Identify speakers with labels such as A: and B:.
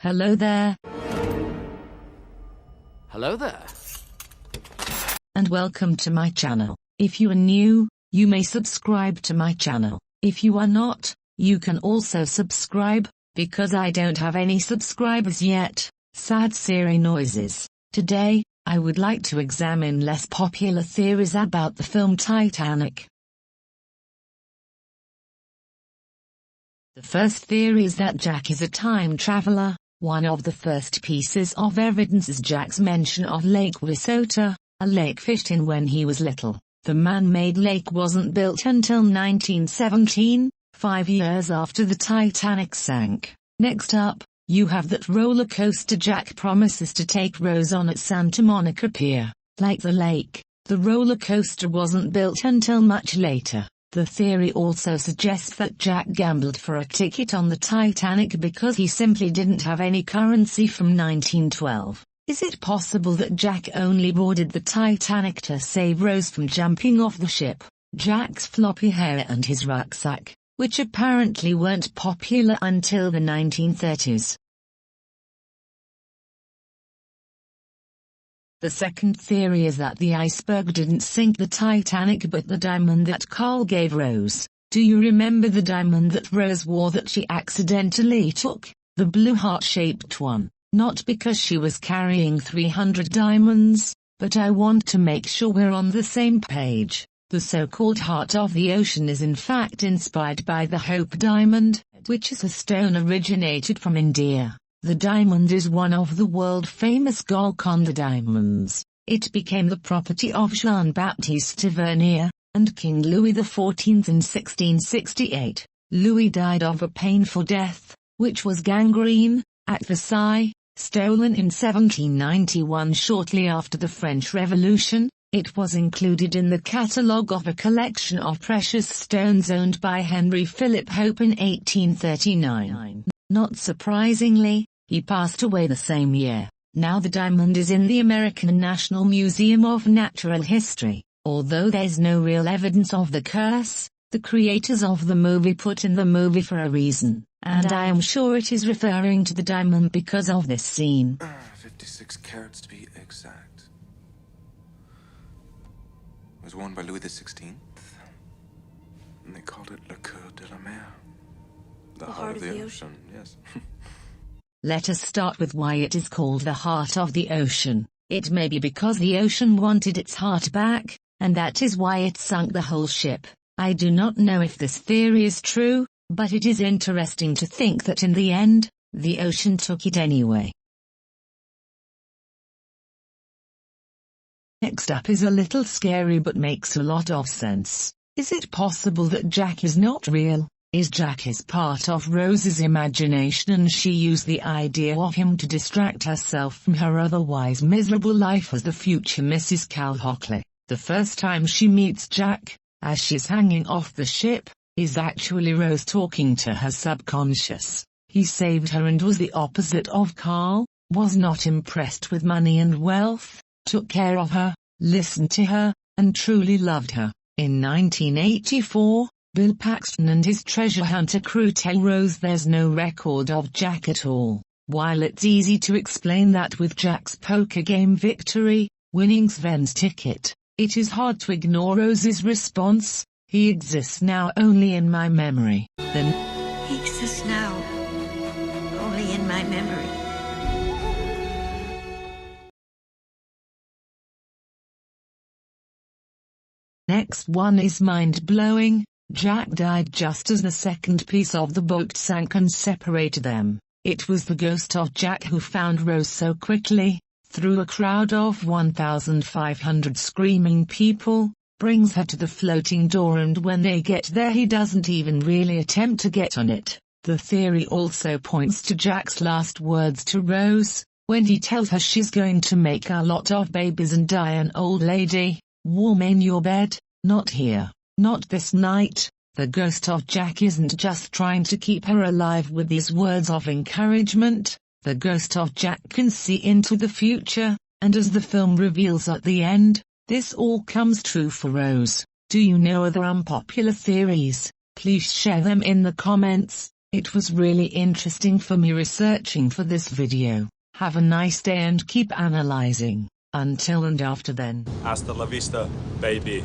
A: Hello there.
B: Hello there.
A: And welcome to my channel. If you are new, you may subscribe to my channel. If you are not, you can also subscribe, because I don't have any subscribers yet. Sad Siri noises. Today, I would like to examine less popular theories about the film Titanic. The first theory is that Jack is a time traveler. One of the first pieces of evidence is Jack's mention of Lake Wissota, a lake fished in when he was little. The man-made lake wasn't built until 1917, 5 years after the Titanic sank. Next up, you have that roller coaster Jack promises to take Rose on at Santa Monica Pier. Like the lake, the roller coaster wasn't built until much later. The theory also suggests that Jack gambled for a ticket on the Titanic because he simply didn't have any currency from 1912. Is it possible that Jack only boarded the Titanic to save Rose from jumping off the ship? Jack's floppy hair and his rucksack, which apparently weren't popular until the 1930s. The second theory is that the iceberg didn't sink the Titanic but the diamond that Carl gave Rose. Do you remember the diamond that Rose wore that she accidentally took? The blue heart-shaped one. Not because she was carrying 300 diamonds, but I want to make sure we're on the same page. The so-called heart of the ocean is in fact inspired by the Hope diamond, which is a stone originated from India. The diamond is one of the world-famous Golconda diamonds. It became the property of Jean-Baptiste Tavernier, and King Louis XIV in 1668. Louis died of a painful death, which was gangrene, at Versailles, stolen in 1791 shortly after the French Revolution. It was included in the catalogue of a collection of precious stones owned by Henry Philip Hope in 1839. Not surprisingly, he passed away the same year. Now the diamond is in the American National Museum of Natural History. Although there's no real evidence of the curse, the creators of the movie put in the movie for a reason, and I am sure it is referring to the diamond because of this scene.
C: 56 carats to be exact. It was worn by Louis XVI, and they called it Le Coeur de la Mer. The heart of the ocean, yes.
A: Let us start with why it is called the heart of the ocean. It may be because the ocean wanted its heart back, and that is why it sunk the whole ship. I do not know if this theory is true, but it is interesting to think that in the end, the ocean took it anyway. Next up is a little scary but makes a lot of sense. Is it possible that Jack is not real? Is Jack part of Rose's imagination and she used the idea of him to distract herself from her otherwise miserable life as the future Mrs. Calhockley? The first time she meets Jack, as she's hanging off the ship, is actually Rose talking to her subconscious. He saved her and was the opposite of Carl, was not impressed with money and wealth, took care of her, listened to her, and truly loved her. In 1984, Bill Paxton and his treasure hunter crew tell Rose there's no record of Jack at all. While it's easy to explain that with Jack's poker game victory, winning Sven's ticket, it is hard to ignore Rose's response, "He exists now only in my memory." Then,
D: "He exists now only in my memory."
A: Next one is mind-blowing. Jack died just as the second piece of the boat sank and separated them. It was the ghost of Jack who found Rose so quickly, through a crowd of 1,500 screaming people, brings her to the floating door, and when they get there he doesn't even really attempt to get on it. The theory also points to Jack's last words to Rose, when he tells her she's going to make a lot of babies and die an old lady. "Warm in your bed, not here. Not this night." The ghost of Jack isn't just trying to keep her alive with these words of encouragement. The ghost of Jack can see into the future, and as the film reveals at the end, this all comes true for Rose. Do you know other unpopular theories? Please share them in the comments. It was really interesting for me researching for this video. Have a nice day and keep analyzing. Until and after then.
B: Hasta la vista, baby.